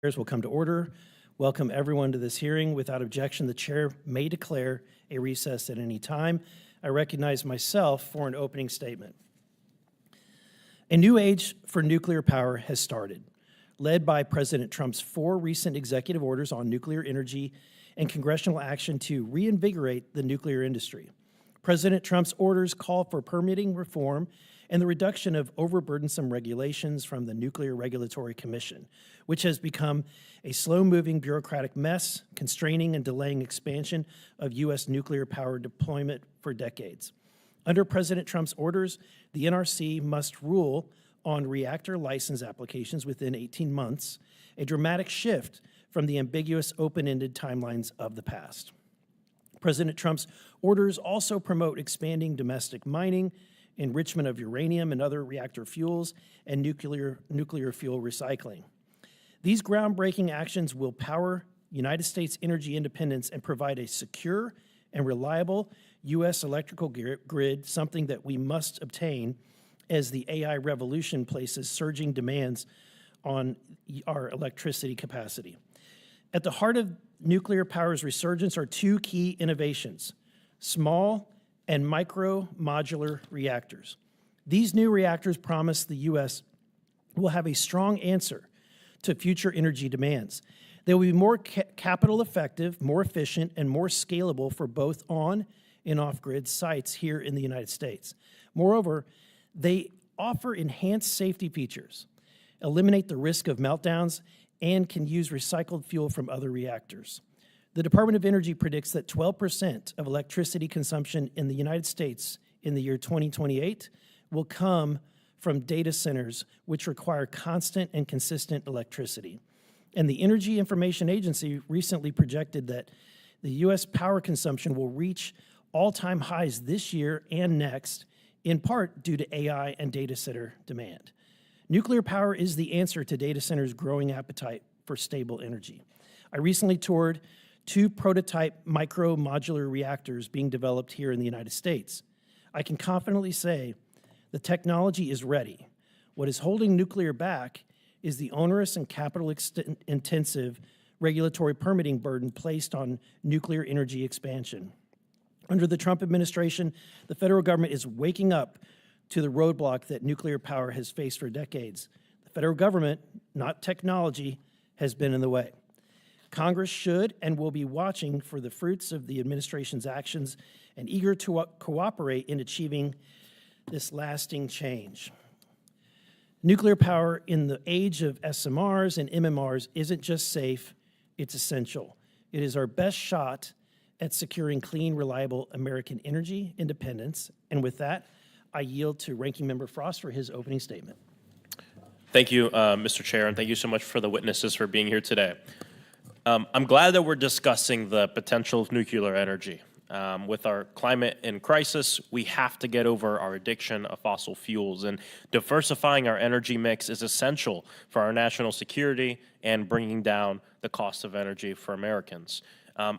Will come to order. Welcome everyone to this hearing. Without objection, the chair may declare a recess at any time. I recognize myself for an opening statement. A new age for nuclear power has started, led by President Trump's 4 recent executive orders on nuclear energy and congressional action to reinvigorate the nuclear industry. President Trump's orders call for permitting reform and the reduction of overburdensome regulations from the Nuclear Regulatory Commission, which has become a slow-moving bureaucratic mess, constraining and delaying expansion of U.S. nuclear power deployment for decades. Under President Trump's orders, the NRC must rule on reactor license applications within 18 months, a dramatic shift from the ambiguous open-ended timelines of the past. President Trump's orders also promote expanding domestic mining, enrichment of uranium and other reactor fuels, and nuclear fuel recycling. These groundbreaking actions will power United States energy independence and provide a secure and reliable U.S. electrical grid, something that we must obtain as the AI revolution places surging demands on our electricity capacity. At the heart of nuclear power's resurgence are 2 key innovations: small and micro-modular reactors. These new reactors promise the U.S. will have a strong answer to future energy demands. They will be more capital effective, more efficient, and more scalable for both on and off-grid sites here in the United States. Moreover, they offer enhanced safety features, eliminate the risk of meltdowns, and can use recycled fuel from other reactors. The Department of Energy predicts that 12% of electricity consumption in the United States in the year 2028 will come from data centers, which require constant and consistent electricity. And the Energy Information Agency recently projected that the U.S. power consumption will reach all-time highs this year and next, in part due to AI and data center demand. Nuclear power is the answer to data centers' growing appetite for stable energy. I recently toured 2 prototype micro-modular reactors being developed here in the United States. I can confidently say the technology is ready. What is holding nuclear back is the onerous and capital-intensive regulatory permitting burden placed on nuclear energy expansion. Under the Trump administration, the federal government is waking up to the roadblock that nuclear power has faced for decades. The federal government, not technology, has been in the way. Congress should and will be watching for the fruits of the administration's actions and eager to cooperate in achieving this lasting change. Nuclear power in the age of SMRs and MMRs isn't just safe, it's essential. It is our best shot at securing clean, reliable American energy independence. And with that, I yield to Ranking Member Frost for his opening statement. Thank you, Mr. Chair, and thank you so much for the witnesses for being here today. I'm glad that we're discussing the potential of nuclear energy. With our climate in crisis, we have to get over our addiction of fossil fuels, and diversifying our energy mix is essential for our national security and bringing down the cost of energy for Americans.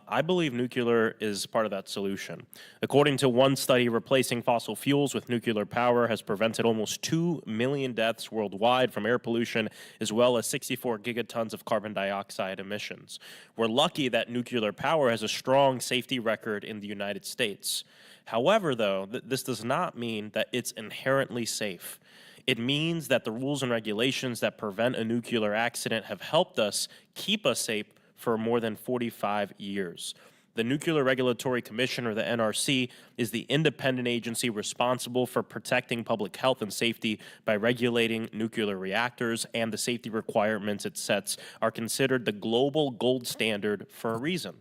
I believe nuclear is part of that solution. According to one study, replacing fossil fuels with nuclear power has prevented almost 2 million deaths worldwide from air pollution, as well as 64 gigatons of carbon dioxide emissions. We're lucky that nuclear power has a strong safety record in the United States. However, though, this does not mean that it's inherently safe. It means that the rules and regulations that prevent a nuclear accident have helped us keep us safe for more than 45 years. The Nuclear Regulatory Commission, or the NRC, is the independent agency responsible for protecting public health and safety by regulating nuclear reactors, and the safety requirements it sets are considered the global gold standard for a reason.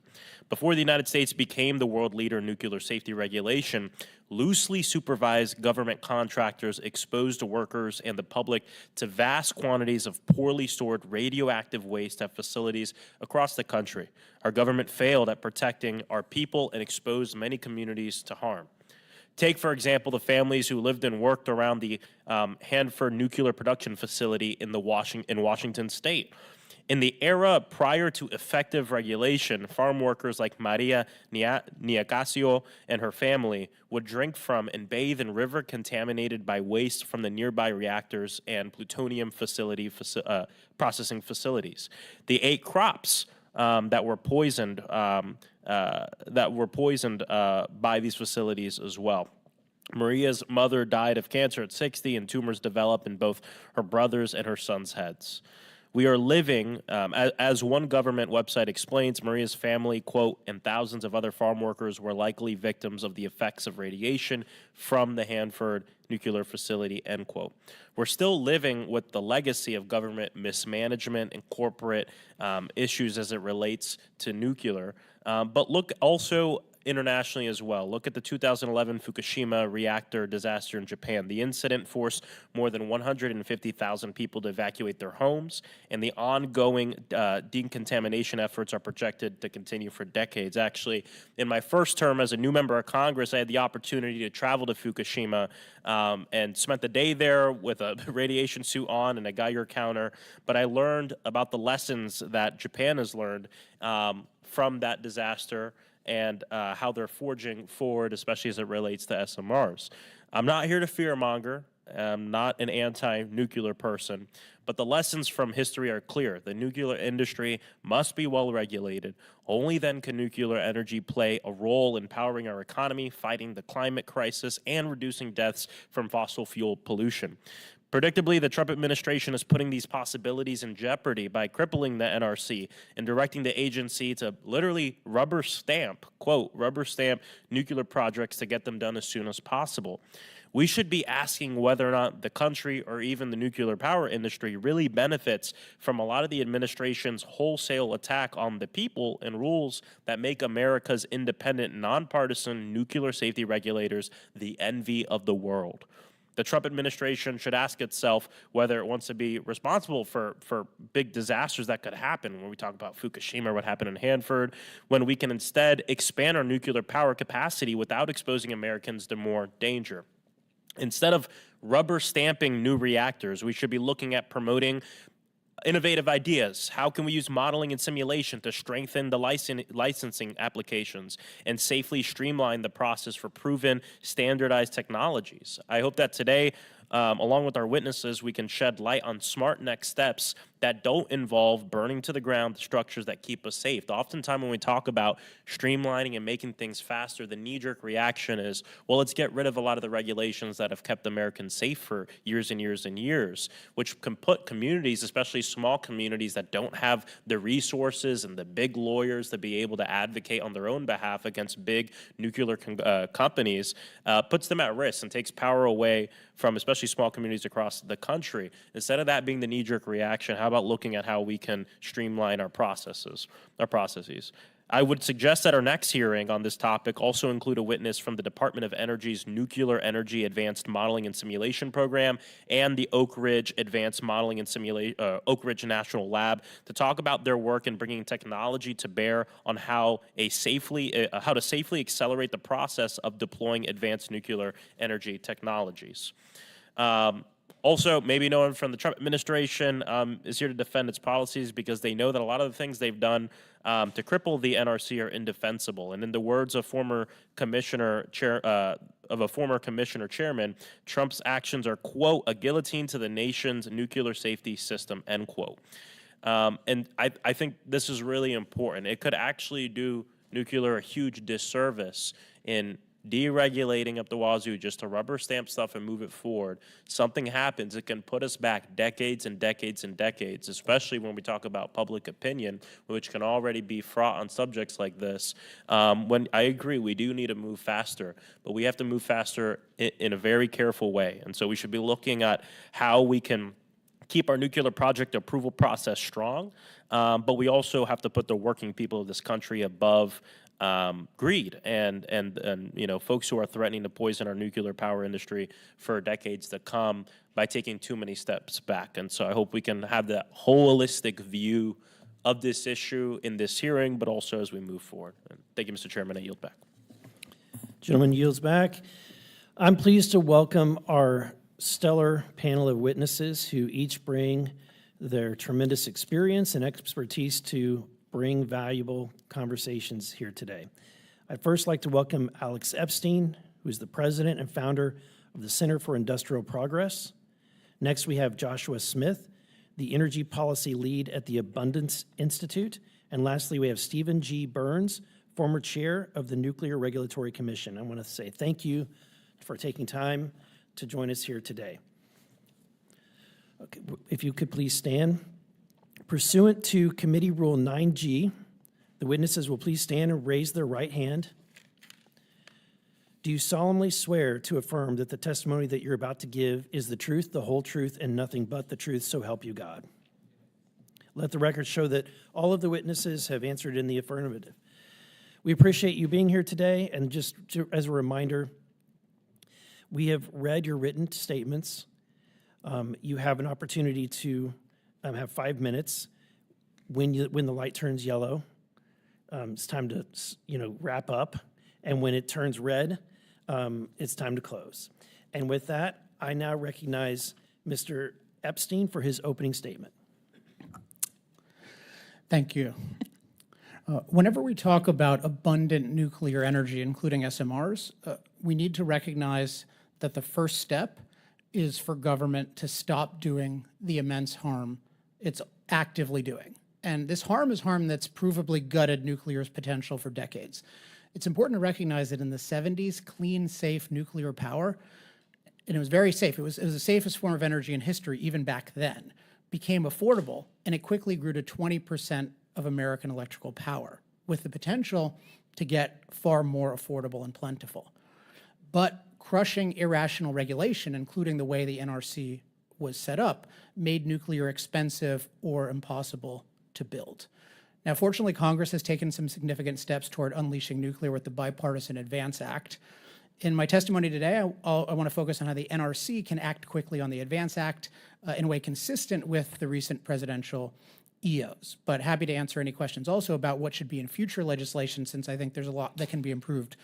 Before the United States became the world leader in nuclear safety regulation, loosely supervised government contractors exposed workers and the public to vast quantities of poorly stored radioactive waste at facilities across the country. Our government failed at protecting our people and exposed many communities to harm. Take, for example, the families who lived and worked around the Hanford nuclear production facility in Washington State. In the era prior to effective regulation, farm workers like Maria Niacasio and her family would drink from and bathe in river contaminated by waste from the nearby reactors and plutonium processing facilities. They ate crops that were poisoned by these facilities as well. Maria's mother died of cancer at 60, and tumors developed in both her brother's and her son's heads. We are living, as one government website explains, Maria's family, quote, and thousands of other farm workers were likely victims of the effects of radiation from the Hanford nuclear facility, end quote. We're still living with the legacy of government mismanagement and corporate issues as it relates to nuclear. But look also internationally as well. Look at the 2011 Fukushima reactor disaster in Japan. The incident forced more than 150,000 people to evacuate their homes, and the ongoing decontamination efforts are projected to continue for decades. Actually, in my first term as a new member of Congress, I had the opportunity to travel to Fukushima and spent the day there with a radiation suit on and a Geiger counter, but I learned about the lessons that Japan has learned from that disaster and how they're forging forward, especially as it relates to SMRs. I'm not here to fearmonger. I'm not an anti-nuclear person, but the lessons from history are clear. The nuclear industry must be well regulated. Only then can nuclear energy play a role in powering our economy, fighting the climate crisis, and reducing deaths from fossil fuel pollution. Predictably, the Trump administration is putting these possibilities in jeopardy by crippling the NRC and directing the agency to literally rubber stamp, quote, rubber stamp nuclear projects to get them done as soon as possible. We should be asking whether or not the country or even the nuclear power industry really benefits from a lot of the administration's wholesale attack on the people and rules that make America's independent, nonpartisan nuclear safety regulators the envy of the world. The Trump administration should ask itself whether it wants to be responsible for big disasters that could happen. When we talk about Fukushima, what happened in Hanford, when we can instead expand our nuclear power capacity without exposing Americans to more danger. Instead of rubber stamping new reactors, we should be looking at promoting innovative ideas. How can we use modeling and simulation to strengthen the licensing applications and safely streamline the process for proven standardized technologies? I hope that today, along with our witnesses, we can shed light on smart next steps that don't involve burning to the ground the structures that keep us safe. Oftentimes when we talk about streamlining and making things faster, the knee-jerk reaction is, well, let's get rid of a lot of the regulations that have kept Americans safe for years and years and years, which can put communities, especially small communities that don't have the resources and the big lawyers to be able to advocate on their own behalf against big nuclear companies, puts them at risk and takes power away from especially small communities across the country. Instead of that being the knee-jerk reaction, how about looking at how we can streamline our processes? I would suggest that our next hearing on this topic also include a witness from the Department of Energy's Nuclear Energy Advanced Modeling and Simulation Program and the Oak Ridge Advanced Modeling and Oak Ridge National Lab to talk about their work in bringing technology to bear on how to safely accelerate the process of deploying advanced nuclear energy technologies. Also, maybe no one from the Trump administration is here to defend its policies because they know that a lot of the things they've done to cripple the NRC are indefensible. And in the words of former commissioner chairman, Trump's actions are, quote, a guillotine to the nation's nuclear safety system, end quote. And I think this is really important. It could actually do nuclear a huge disservice in deregulating up the wazoo just to rubber stamp stuff and move it forward. Something happens, it can put us back decades and decades and decades, especially when we talk about public opinion, which can already be fraught on subjects like this. When I agree, we do need to move faster, but we have to move faster in a very careful way. And so we should be looking at how we can keep our nuclear project approval process strong, but we also have to put the working people of this country above greed and folks who are threatening to poison our nuclear power industry for decades to come by taking too many steps back. And so I hope we can have that holistic view of this issue in this hearing, but also as we move forward. And thank you, Mr. Chairman. I yield back. Gentleman yields back. I'm pleased to welcome our stellar panel of witnesses who each bring their tremendous experience and expertise to bring valuable conversations here today. I'd first like to welcome Alex Epstein, who is the president and founder of the Center for Industrial Progress. Next, we have Joshua Smith, the energy policy lead at the Abundance Institute. And lastly, we have Stephen G. Burns, former chair of the Nuclear Regulatory Commission. I want to say thank you for taking time to join us here today. Okay, if you could please stand. Pursuant to Committee Rule 9G, the witnesses will please stand and raise their right hand. Do you solemnly swear to affirm that the testimony that you're about to give is the truth, the whole truth, and nothing but the truth, so help you God? Let the record show that all of the witnesses have answered in the affirmative. We appreciate you being here today, and just as a reminder, we have read your written statements. You have an opportunity to have 5 minutes. When the light turns yellow, it's time to wrap up, and when it turns red, it's time to close. And with that, I now recognize Mr. Epstein for his opening statement. Thank you. Whenever we talk about abundant nuclear energy, including SMRs, we need to recognize that the first step is for government to stop doing the immense harm it's actively doing. And this harm is harm that's provably gutted nuclear's potential for decades. It's important to recognize that in the 70s, clean, safe nuclear power, and it was very safe, it was the safest form of energy in history even back then, became affordable, and it quickly grew to 20% of American electrical power, with the potential to get far more affordable and plentiful. But crushing irrational regulation, including the way the NRC was set up, made nuclear expensive or impossible to build. Now, fortunately, Congress has taken some significant steps toward unleashing nuclear with the Bipartisan Advance Act. In my testimony today, I want to focus on how the NRC can act quickly on the Advance Act in a way consistent with the recent presidential EOs. But happy to answer any questions also about what should be in future legislation, since I think there's a lot that can be improved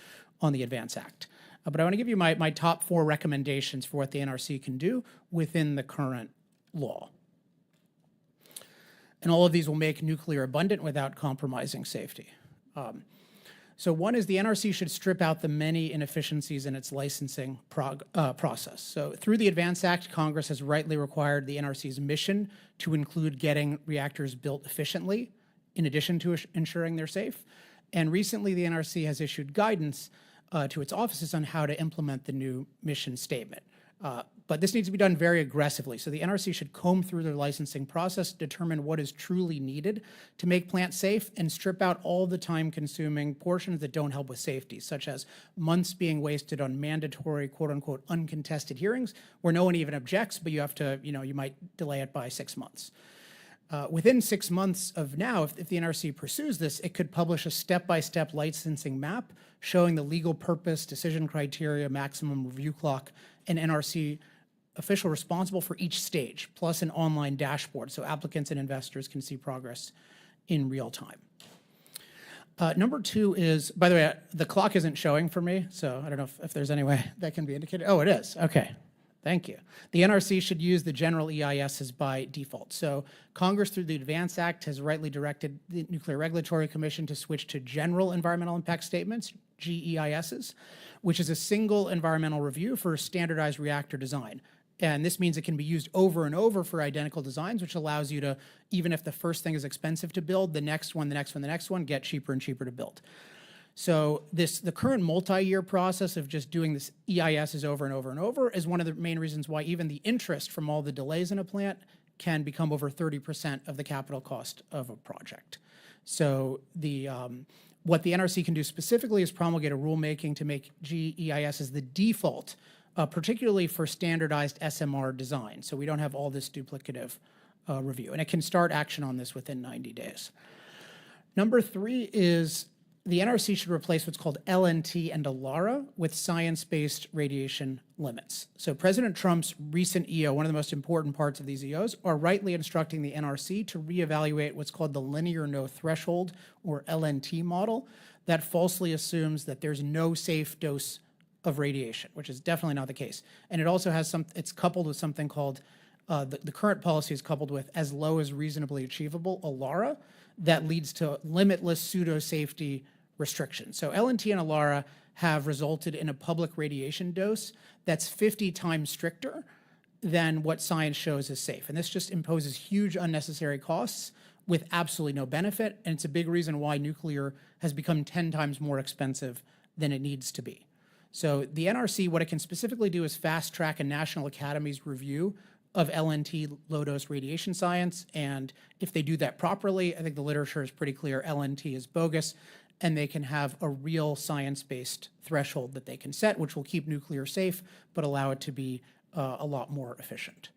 on the Advance Act. But I want to give you my top 4 recommendations for what the NRC can do within the current law. And all of these will make nuclear abundant without compromising safety. So one is the NRC should strip out the many inefficiencies in its licensing process. So through the Advance Act, Congress has rightly required the NRC's mission to include getting reactors built efficiently, in addition to ensuring they're safe. And recently, the NRC has issued guidance to its offices on how to implement the new mission statement. But this needs to be done very aggressively. So the NRC should comb through their licensing process, determine what is truly needed to make plants safe, and strip out all the time-consuming portions that don't help with safety, such as months being wasted on mandatory, quote-unquote, uncontested hearings where no one even objects, but you have to, you might delay it by 6 months. Within 6 months of now, if the NRC pursues this, it could publish a step-by-step licensing map showing the legal purpose, decision criteria, maximum review clock, and NRC official responsible for each stage, plus an online dashboard so applicants and investors can see progress in real time. Number 2 is, by the way, the clock isn't showing for me, so I don't know if there's any way that can be indicated. Oh, it is. Okay. Thank you. The NRC should use the general EISs by default. So Congress, through the Advance Act, has rightly directed the Nuclear Regulatory Commission to switch to general environmental impact statements, GEISs, which is a single environmental review for standardized reactor design. And this means it can be used over and over for identical designs, which allows you to, even if the first thing is expensive to build, the next one, get cheaper and cheaper to build. So the current multi-year process of just doing this EISs over and over and over is one of the main reasons why even the interest from all the delays in a plant can become over 30% of the capital cost of a project. So what the NRC can do specifically is promulgate a rulemaking to make GEISs the default, particularly for standardized SMR design, so we don't have all this duplicative review. And it can start action on this within 90 days. Number 3 is the NRC should replace what's called LNT and ALARA with science-based radiation limits. So President Trump's recent EO, one of the most important parts of these EOs, are rightly instructing the NRC to reevaluate what's called the linear no threshold, or LNT model, that falsely assumes that there's no safe dose of radiation, which is definitely not the case. And it also has it's coupled with something called, the current policy is coupled with as low as reasonably achievable, ALARA, that leads to limitless pseudo-safety restrictions. So LNT and ALARA have resulted in a public radiation dose that's 50 times stricter than what science shows is safe. And this just imposes huge unnecessary costs with absolutely no benefit. And it's a big reason why nuclear has become 10 times more expensive than it needs to be. So the NRC, what it can specifically do is fast track a National Academy's review of LNT low-dose radiation science. And if they do that properly, I think the literature is pretty clear, LNT is bogus, and they can have a real science-based threshold that they can set, which will keep nuclear safe, but allow it to be a lot more efficient.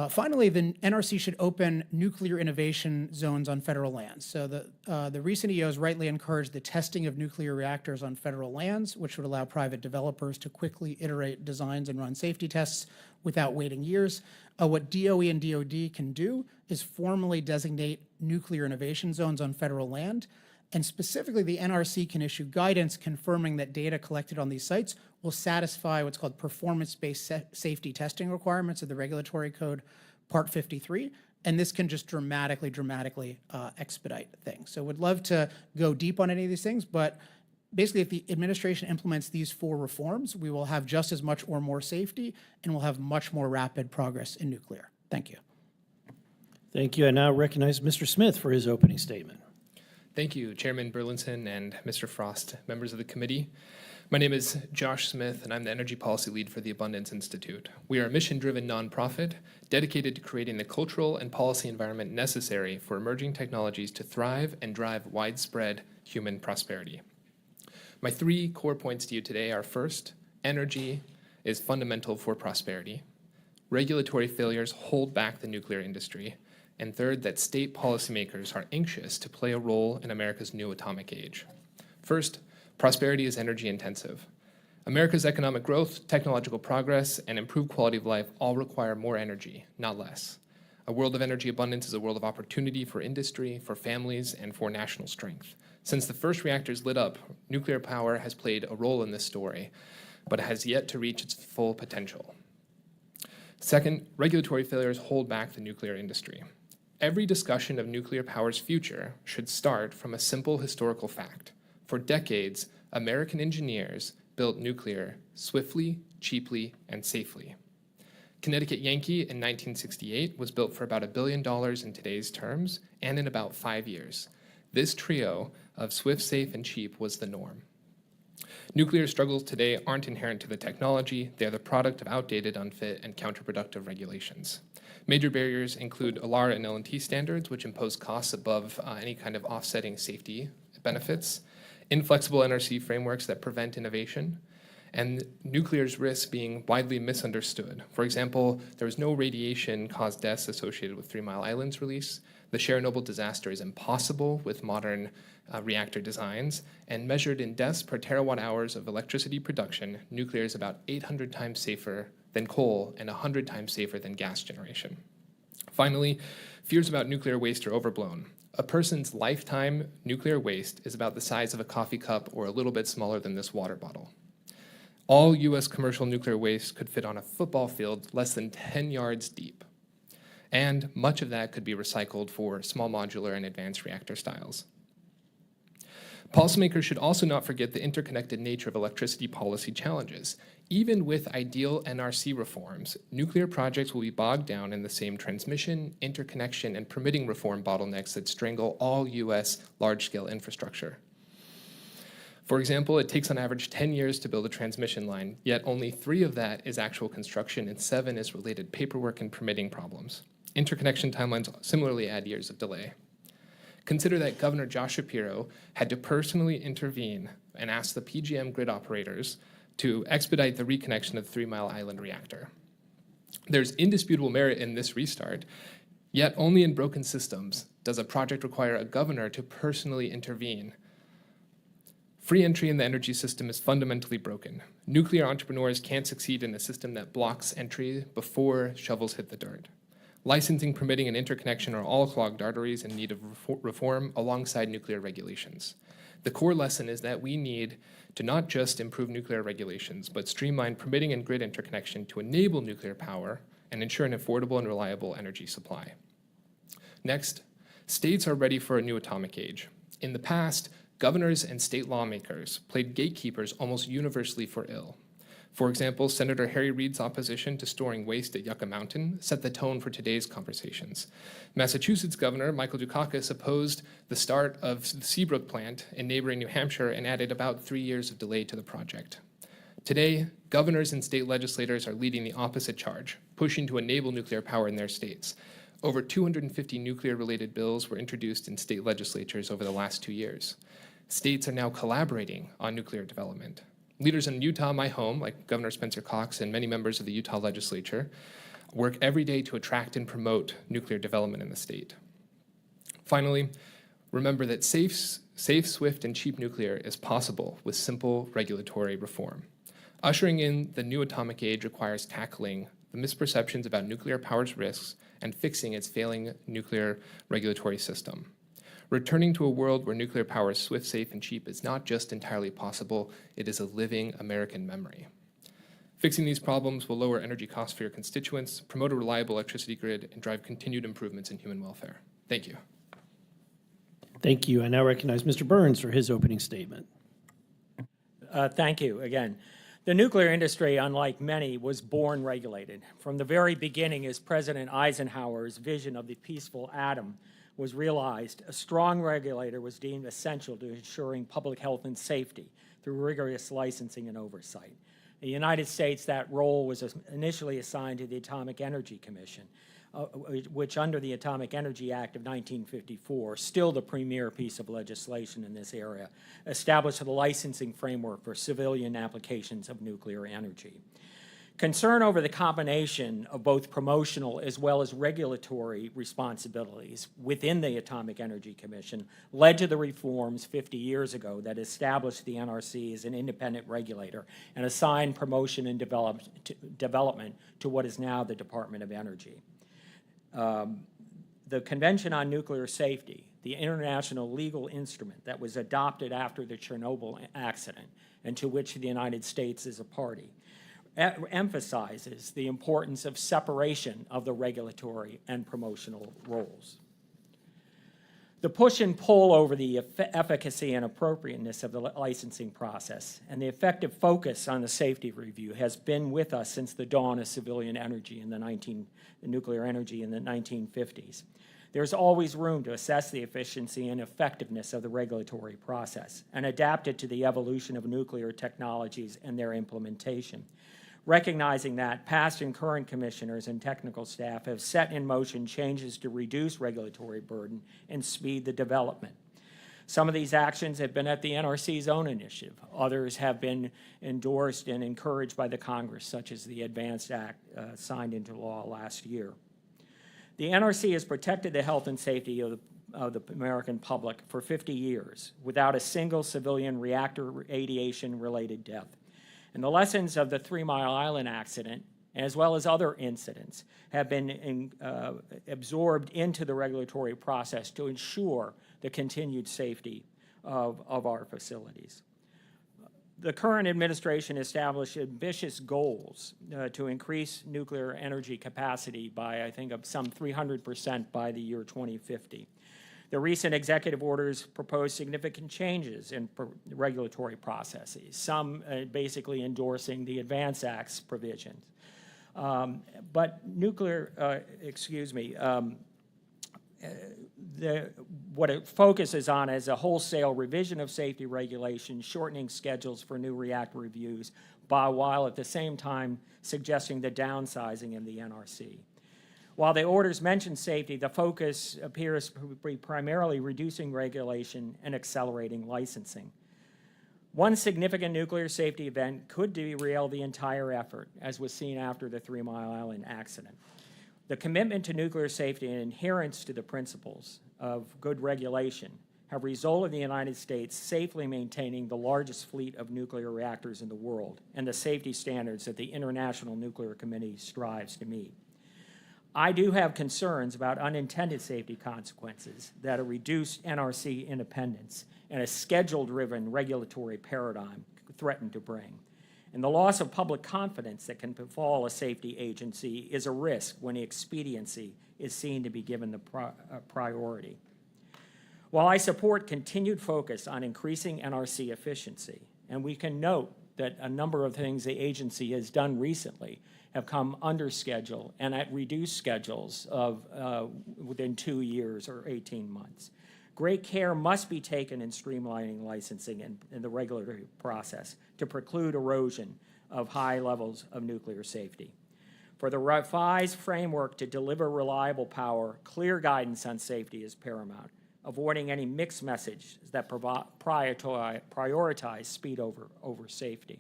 Finally, the NRC should open nuclear innovation zones on federal lands. So the recent EOs rightly encouraged the testing of nuclear reactors on federal lands, which would allow private developers to quickly iterate designs and run safety tests without waiting years. What DOE and DOD can do is formally designate nuclear innovation zones on federal land. And specifically, the NRC can issue guidance confirming that data collected on these sites will satisfy what's called performance-based safety testing requirements of the Regulatory Code, Part 53. And this can just dramatically expedite things. So would love to go deep on any of these things, but basically if the administration implements these 4 reforms, we will have just as much or more safety, and we'll have much more rapid progress in nuclear. Thank you. Thank you. I now recognize Mr. Smith for his opening statement. Thank you, Chairman Burlinson and Mr. Frost, members of the committee. My name is Josh Smith, and I'm the Energy Policy Lead for the Abundance Institute. We are a mission-driven nonprofit dedicated to creating the cultural and policy environment necessary for emerging technologies to thrive and drive widespread human prosperity. My 3 core points to you today are: first, energy is fundamental for prosperity. Regulatory failures hold back the nuclear industry. And third, that state policymakers are anxious to play a role in America's new atomic age. First, prosperity is energy intensive. America's economic growth, technological progress, and improved quality of life all require more energy, not less. A world of energy abundance is a world of opportunity for industry, for families, and for national strength. Since the first reactors lit up, nuclear power has played a role in this story, but it has yet to reach its full potential. Second, regulatory failures hold back the nuclear industry. Every discussion of nuclear power's future should start from a simple historical fact. For decades, American engineers built nuclear swiftly, cheaply, and safely. Connecticut Yankee in 1968 was built for about $1 billion in today's terms, and in about 5 years. This trio of swift, safe, and cheap was the norm. Nuclear struggles today aren't inherent to the technology. They are the product of outdated, unfit, and counterproductive regulations. Major barriers include ALARA and LNT standards, which impose costs above any kind of offsetting safety benefits, inflexible NRC frameworks that prevent innovation, and nuclear's risks being widely misunderstood. For example, there was no radiation-caused deaths associated with 3 Mile Island's release. The Chernobyl disaster is impossible with modern reactor designs, and measured in deaths per terawatt hours of electricity production, nuclear is about 800 times safer than coal and 100 times safer than gas generation. Finally, fears about nuclear waste are overblown. A person's lifetime nuclear waste is about the size of a coffee cup or a little bit smaller than this water bottle. All U.S. commercial nuclear waste could fit on a football field less than 10 yards deep. And much of that could be recycled for small modular and advanced reactor styles. Policymakers should also not forget the interconnected nature of electricity policy challenges. Even with ideal NRC reforms, nuclear projects will be bogged down in the same transmission, interconnection, and permitting reform bottlenecks that strangle all U.S. large-scale infrastructure. For example, it takes on average 10 years to build a transmission line, yet only 3 of that is actual construction and 7 is related paperwork and permitting problems. Interconnection timelines similarly add years of delay. Consider that Governor Josh Shapiro had to personally intervene and ask the PJM grid operators to expedite the reconnection of the 3 Mile Island reactor. There's indisputable merit in this restart, yet only in broken systems does a project require a governor to personally intervene. Free entry in the energy system is fundamentally broken. Nuclear entrepreneurs can't succeed in a system that blocks entry before shovels hit the dirt. Licensing, permitting, and interconnection are all clogged arteries in need of reform alongside nuclear regulations. The core lesson is that we need to not just improve nuclear regulations, but streamline permitting and grid interconnection to enable nuclear power and ensure an affordable and reliable energy supply. Next, states are ready for a new atomic age. In the past, governors and state lawmakers played gatekeepers almost universally for ill. For example, Senator Harry Reid's opposition to storing waste at Yucca Mountain set the tone for today's conversations. Massachusetts Governor Michael Dukakis opposed the start of the Seabrook plant in neighboring New Hampshire and added about 3 years of delay to the project. Today, governors and state legislators are leading the opposite charge, pushing to enable nuclear power in their states. Over 250 nuclear-related bills were introduced in state legislatures over the last 2 years. States are now collaborating on nuclear development. Leaders in Utah, my home, like Governor Spencer Cox and many members of the Utah legislature, work every day to attract and promote nuclear development in the state. Finally, remember that safe, swift, and cheap nuclear is possible with simple regulatory reform. Ushering in the new atomic age requires tackling the misperceptions about nuclear power's risks and fixing its failing nuclear regulatory system. Returning to a world where nuclear power is swift, safe, and cheap is not just entirely possible, it is a living American memory. Fixing these problems will lower energy costs for your constituents, promote a reliable electricity grid, and drive continued improvements in human welfare. Thank you. Thank you. I now recognize Mr. Burns for his opening statement. Thank you again. The nuclear industry, unlike many, was born regulated. From the very beginning, as President Eisenhower's vision of the peaceful atom was realized, a strong regulator was deemed essential to ensuring public health and safety through rigorous licensing and oversight. In the United States, that role was initially assigned to the Atomic Energy Commission, which under the Atomic Energy Act of 1954, still the premier piece of legislation in this area, established the licensing framework for civilian applications of nuclear energy. Concern over the combination of both promotional as well as regulatory responsibilities within the Atomic Energy Commission led to the reforms 50 years ago that established the NRC as an independent regulator and assigned promotion and development to what is now the Department of Energy. The Convention on Nuclear Safety, the international legal instrument that was adopted after the Chernobyl accident and to which the United States is a party, emphasizes the importance of separation of the regulatory and promotional roles. The push and pull over the efficacy and appropriateness of the licensing process and the effective focus on the safety review has been with us since the dawn of civilian energy in nuclear energy in the 1950s. There's always room to assess the efficiency and effectiveness of the regulatory process and adapt it to the evolution of nuclear technologies and their implementation. Recognizing that past and current commissioners and technical staff have set in motion changes to reduce regulatory burden and speed the development. Some of these actions have been at the NRC's own initiative. Others have been endorsed and encouraged by the Congress, such as the Advanced Act signed into law last year. The NRC has protected the health and safety of the American public for 50 years without a single civilian reactor radiation-related death. And the lessons of the 3 Mile Island accident, as well as other incidents, have been absorbed into the regulatory process to ensure the continued safety of our facilities. The current administration established ambitious goals to increase nuclear energy capacity by, I think, some 300% by the year 2050. The recent executive orders propose significant changes in regulatory processes, some basically endorsing the Advance Act's provisions. What it focuses on is a wholesale revision of safety regulations, shortening schedules for new reactor reviews, while at the same time suggesting the downsizing of the NRC. While the orders mention safety, the focus appears to be primarily reducing regulation and accelerating licensing. One significant nuclear safety event could derail the entire effort, as was seen after the 3 Mile Island accident. The commitment to nuclear safety and adherence to the principles of good regulation have resulted in the United States safely maintaining the largest fleet of nuclear reactors in the world and the safety standards that the International Nuclear Committee strives to meet. I do have concerns about unintended safety consequences that a reduced NRC independence and a schedule-driven regulatory paradigm threaten to bring. And the loss of public confidence that can befall a safety agency is a risk when the expediency is seen to be given the priority. While I support continued focus on increasing NRC efficiency, and we can note that a number of things the agency has done recently have come under schedule and at reduced schedules of within 2 years or 18 months. Great care must be taken in streamlining licensing in the regulatory process to preclude erosion of high levels of nuclear safety. For the revised framework to deliver reliable power, clear guidance on safety is paramount, avoiding any mixed messages that prioritize speed over safety.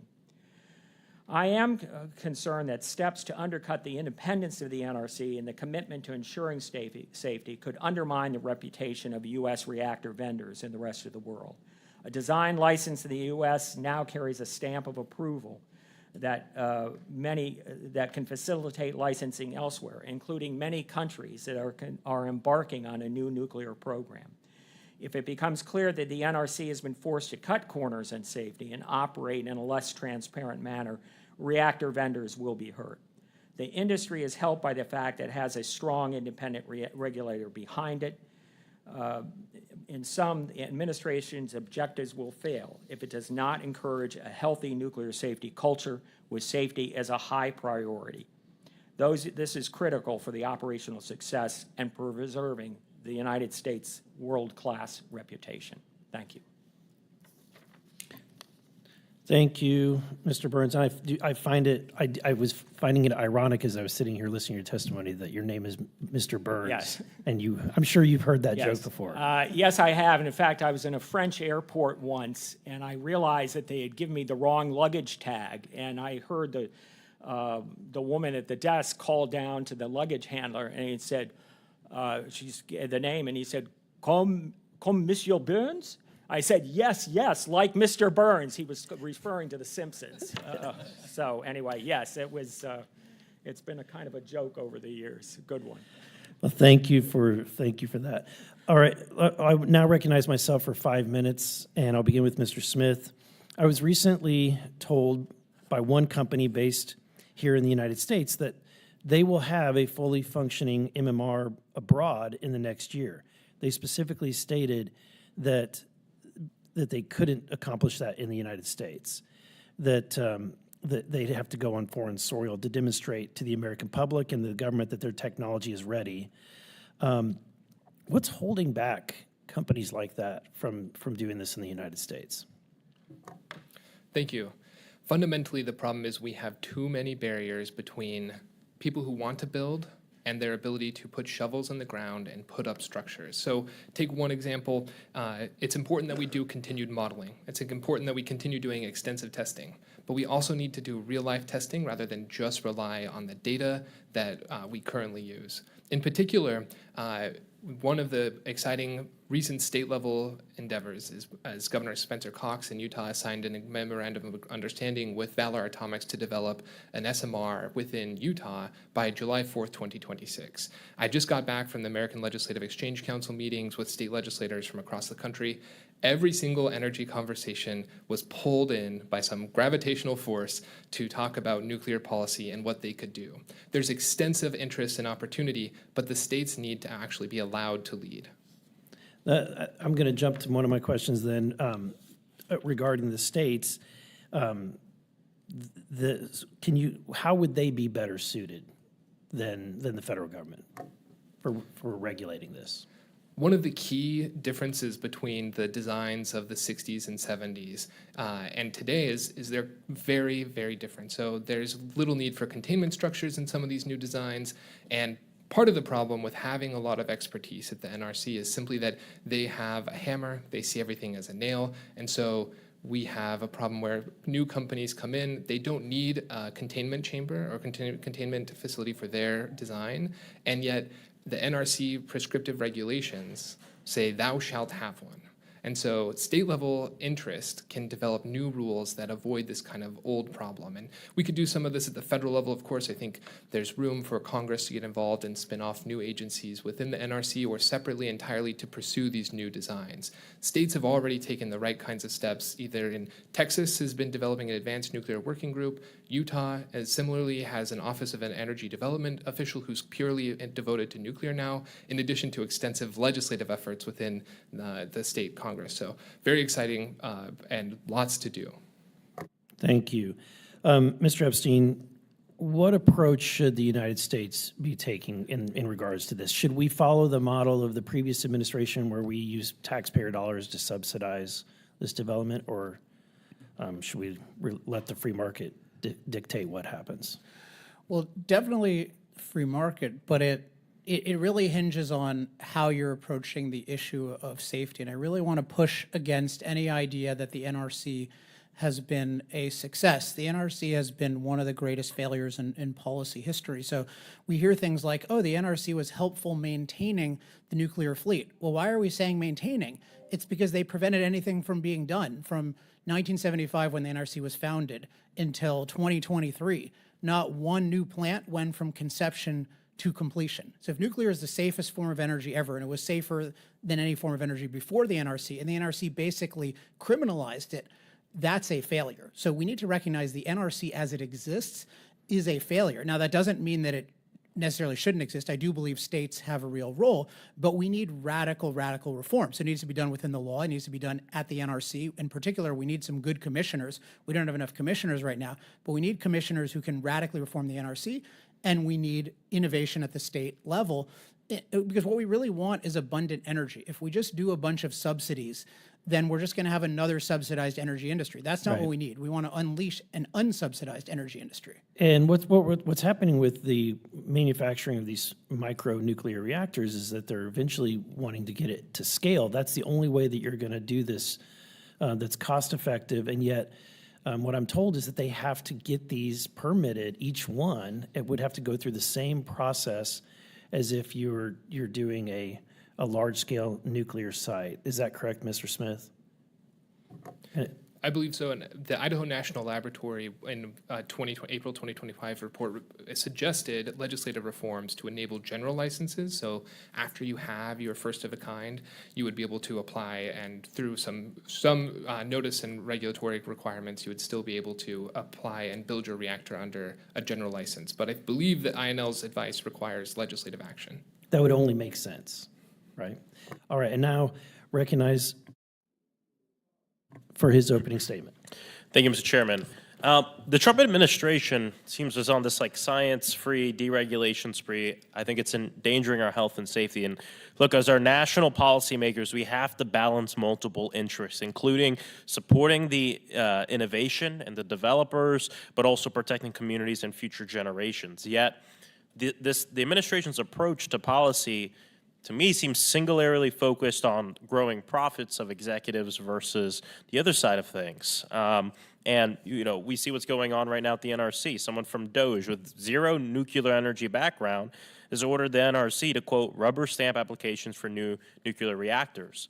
I am concerned that steps to undercut the independence of the NRC and the commitment to ensuring safety could undermine the reputation of U.S. reactor vendors in the rest of the world. A design license in the U.S. now carries a stamp of approval that that can facilitate licensing elsewhere, including many countries that are embarking on a new nuclear program. If it becomes clear that the NRC has been forced to cut corners on safety and operate in a less transparent manner, reactor vendors will be hurt. The industry is helped by the fact that it has a strong independent regulator behind it. In some, the administration's objectives will fail if it does not encourage a healthy nuclear safety culture with safety as a high priority. This is critical for the operational success and preserving the United States' world-class reputation. Thank you. Thank you, Mr. Burns. I was finding it ironic as I was sitting here listening to your testimony that your name is Mr. Burns. Yes. And I'm sure you've heard that Yes. joke before. Yes, I have. And in fact, I was in a French airport once, and I realized that they had given me the wrong luggage tag. And I heard the woman at the desk call down to the luggage handler, and he said, she's the name, and he said, Comme Monsieur Burns? I said, yes, like Mr. Burns. He was referring to The Simpsons. So anyway, yes, it's been a kind of a joke over the years. Good one. Well, thank you for that. All right, I now recognize myself for 5 minutes, and I'll begin with Mr. Smith. I was recently told by one company based here in the United States that they will have a fully functioning MMR abroad in the next year. They specifically stated that they couldn't accomplish that in the United States, that they'd have to go on foreign soil to demonstrate to the American public and the government that their technology is ready. What's holding back companies like that from doing this in the United States? Thank you. Fundamentally, the problem is we have too many barriers between people who want to build and their ability to put shovels in the ground and put up structures. So take one example. It's important that we do continued modeling. It's important that we continue doing extensive testing. But we also need to do real-life testing rather than just rely on the data that we currently use. In particular, one of the exciting recent state-level endeavors is as Governor Spencer Cox in Utah signed a memorandum of understanding with Valor Atomics to develop an SMR within Utah by July 4th, 2026. I just got back from the American Legislative Exchange Council meetings with state legislators from across the country. Every single energy conversation was pulled in by some gravitational force to talk about nuclear policy and what they could do. There's extensive interest and opportunity, but the states need to actually be allowed to lead. I'm going to jump to one of my questions then regarding the states. How would they be better suited than the federal government for regulating this? One of the key differences between the designs of the 60s and 70s and today is they're very, very different. So there's little need for containment structures in some of these new designs, and part of the problem with having a lot of expertise at the NRC is simply that they have a hammer, they see everything as a nail, and so we have a problem where new companies come in, they don't need a containment chamber or containment facility for their design, and yet the NRC prescriptive regulations say thou shalt have one. And so state level interest can develop new rules that avoid this kind of old problem. And we could do some of this at the federal level, of course. I think there's room for Congress to get involved and spin off new agencies within the NRC or separately entirely to pursue these new designs. States have already taken the right kinds of steps. Either in Texas has been developing an advanced nuclear working group. Utah similarly has an Office of an Energy Development official who's purely devoted to nuclear now, in addition to extensive legislative efforts within the state Congress. So very exciting and lots to do. Thank you. Mr. Epstein, what approach should the United States be taking in regards to this? Should we follow the model of the previous administration where we use taxpayer dollars to subsidize this development, or should we let the free market dictate what happens? Well, definitely free market, but it really hinges on how you're approaching the issue of safety. And I really want to push against any idea that the NRC has been a success. The NRC has been one of the greatest failures in policy history. So we hear things like, oh, the NRC was helpful maintaining the nuclear fleet. Well, why are we saying maintaining? It's because they prevented anything from being done from 1975 when the NRC was founded until 2023. Not one new plant went from conception to completion. So if nuclear is the safest form of energy ever, and it was safer than any form of energy before the NRC, and the NRC basically criminalized it, that's a failure. So we need to recognize the NRC as it exists is a failure. Now, that doesn't mean that it necessarily shouldn't exist. I do believe states have a real role, but we need radical reform. So it needs to be done within the law. It needs to be done at the NRC. In particular, we need some good commissioners. We don't have enough commissioners right now, but we need commissioners who can radically reform the NRC, and we need innovation at the state level, because what we really want is abundant energy. If we just do a bunch of subsidies, then we're just going to have another subsidized energy industry. That's not what we need. We want to unleash an unsubsidized energy industry. And what's happening with the manufacturing of these micro nuclear reactors is that they're eventually wanting to get it to scale. That's the only way that you're going to do this that's cost effective. And yet, what I'm told is that they have to get these permitted. Each one, it would have to go through the same process as if you're doing a large scale nuclear site. Is that correct, Mr. Smith? I believe so. And the Idaho National Laboratory in April 2025 report suggested legislative reforms to enable general licenses. So after you have your first of a kind, you would be able to apply, and through some notice and regulatory requirements, you would still be able to apply and build your reactor under a general license. But I believe that INL's advice requires legislative action. That would only make sense, right? All right, and now recognize for his opening statement. Thank you, Mr. Chairman. The Trump administration seems to be on this like science-free deregulation spree. I think it's endangering our health and safety. And look, as our national policymakers, we have to balance multiple interests, including supporting the innovation and the developers, but also protecting communities and future generations. Yet, the administration's approach to policy, to me, seems singularly focused on growing profits of executives versus the other side of things. And, you know, we see what's going on right now at the NRC. Someone from DOGE with zero nuclear energy background has ordered the NRC to, quote, rubber stamp applications for new nuclear reactors.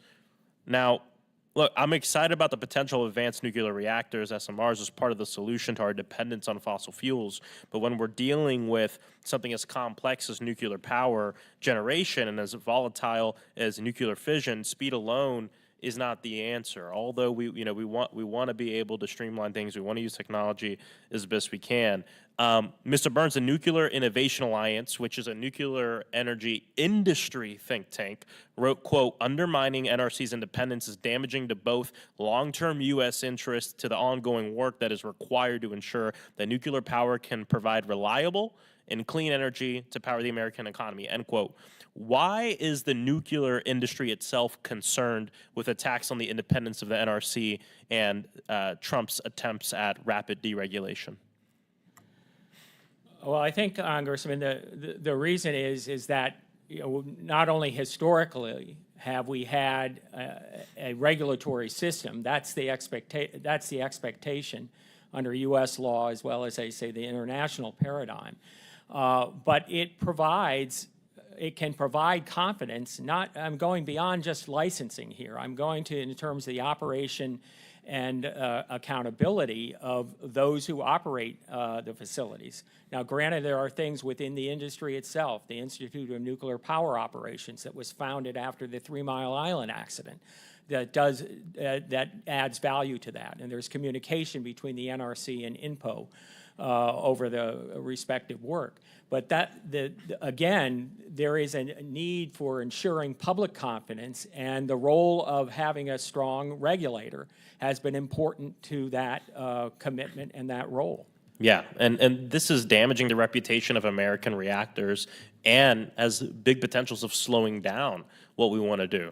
Now, look, I'm excited about the potential of advanced nuclear reactors, SMRs, as part of the solution to our dependence on fossil fuels. But when we're dealing with something as complex as nuclear power generation and as volatile as nuclear fission, speed alone is not the answer. Although we want to be able to streamline things, we want to use technology as best we can. Mr. Burns, the Nuclear Innovation Alliance, which is a nuclear energy industry think tank, wrote, quote, undermining NRC's independence is damaging to both long-term U.S. interests to the ongoing work that is required to ensure that nuclear power can provide reliable and clean energy to power the American economy, end quote. Why is the nuclear industry itself concerned with attacks on the independence of the NRC and Trump's attempts at rapid deregulation? Well, I think, Congressman, the reason is that, you know, not only historically have we had a regulatory system, that's the expectation under U.S. law as well as, I say, the international paradigm, but it provides it can provide confidence. I'm going beyond just licensing here. I'm going to in terms of the operation and accountability of those who operate the facilities. Now, granted, there are things within the industry itself, the Institute of Nuclear Power Operations that was founded after the 3 Mile Island accident, that adds value to that. And there's communication between the NRC and INPO over the respective work. But again, there is a need for ensuring public confidence, and the role of having a strong regulator has been important to that commitment and that role. Yeah, and this is damaging the reputation of American reactors and has big potentials of slowing down what we want to do.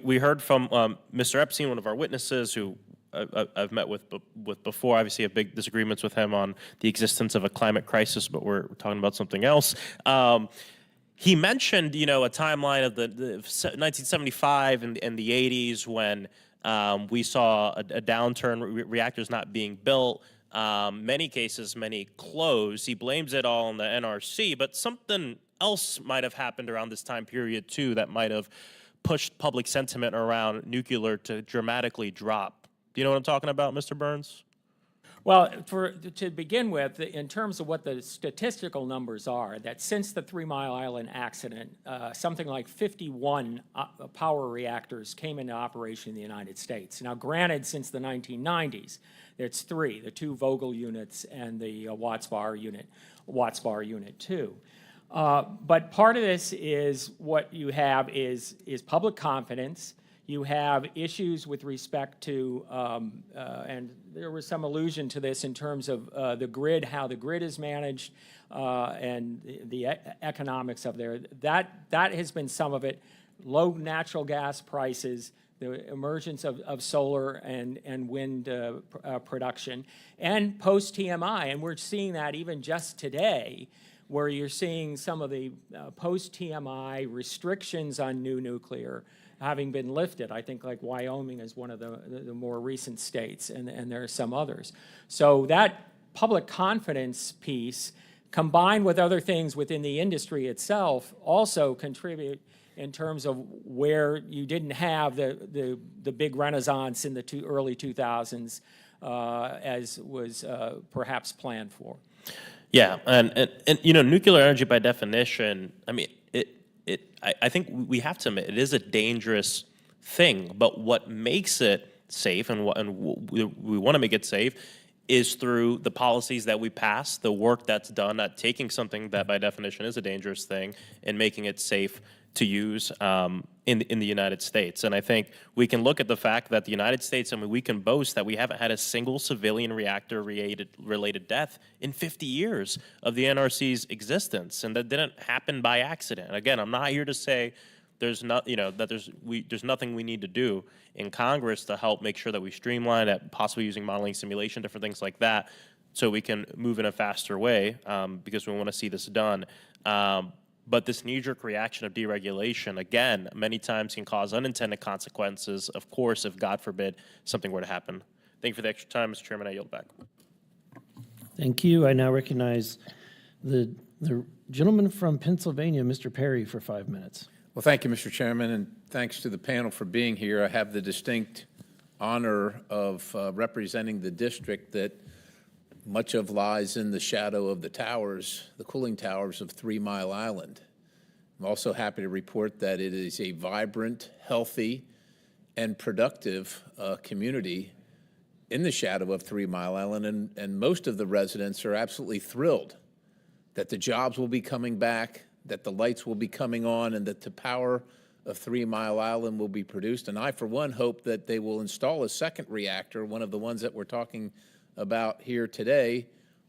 We heard from Mr. Epstein, one of our witnesses, who I've met with before. Obviously, have big disagreements with him on the existence of a climate crisis, but we're talking about something else. He mentioned, a timeline of the 1975 and the 80s when we saw a downturn, reactors not being built. Many cases, many closed. He blames it all on the NRC, but something else might have happened around this time period too that might have pushed public sentiment around nuclear to dramatically drop. Do you know what I'm talking about, Mr. Burns? Well, to begin with, in terms of what the statistical numbers are, that since the 3 Mile Island accident, something like 51 power reactors came into operation in the United States. Now, granted, since the 1990s, it's 3, the 2 Vogtle units and the Watts-Bar unit 2. But part of this is what you have is public confidence. You have issues with respect to, and there was some allusion to this in terms of the grid, how the grid is managed, and the economics of there. That has been some of it. Low natural gas prices, the emergence of solar and wind production, and post-TMI. And we're seeing that even just today, where you're seeing some of the post-TMI restrictions on new nuclear having been lifted. I think like Wyoming is one of the more recent states, and there are some others. So that public confidence piece, combined with other things within the industry itself, also contribute in terms of where you didn't have the big renaissance in the early 2000s as was perhaps planned for. Yeah, and nuclear energy by definition, I mean, I think we have to admit it is a dangerous thing. But what makes it safe, and we want to make it safe, is through the policies that we pass, the work that's done at taking something that by definition is a dangerous thing and making it safe to use in the United States. And I think we can look at the fact that the United States, I mean, we can boast that we haven't had a single civilian reactor-related death in 50 years of the NRC's existence, and that didn't happen by accident. Again, I'm not here to say there's not, that there's nothing we need to do in Congress to help make sure that we streamline it, possibly using modeling simulation, different things like that, so we can move in a faster way because we want to see this done. But this knee-jerk reaction of deregulation, again, many times can cause unintended consequences, of course, if, God forbid, something were to happen. Thank you for the extra time, Mr. Chairman. I yield back. Thank you. I now recognize the gentleman from Pennsylvania, Mr. Perry, for 5 minutes. Well, thank you, Mr. Chairman, and thanks to the panel for being here. I have the distinct honor of representing the district that much of lies in the shadow of the towers, the cooling towers of 3 Mile Island. I'm also happy to report that it is a vibrant, healthy, and productive community in the shadow of 3 Mile Island, and most of the residents are absolutely thrilled that the jobs will be coming back, that the lights will be coming on, and that the power of 3 Mile Island will be produced. And I, for one, hope that they will install a second reactor, one of the ones that we're talking about here today,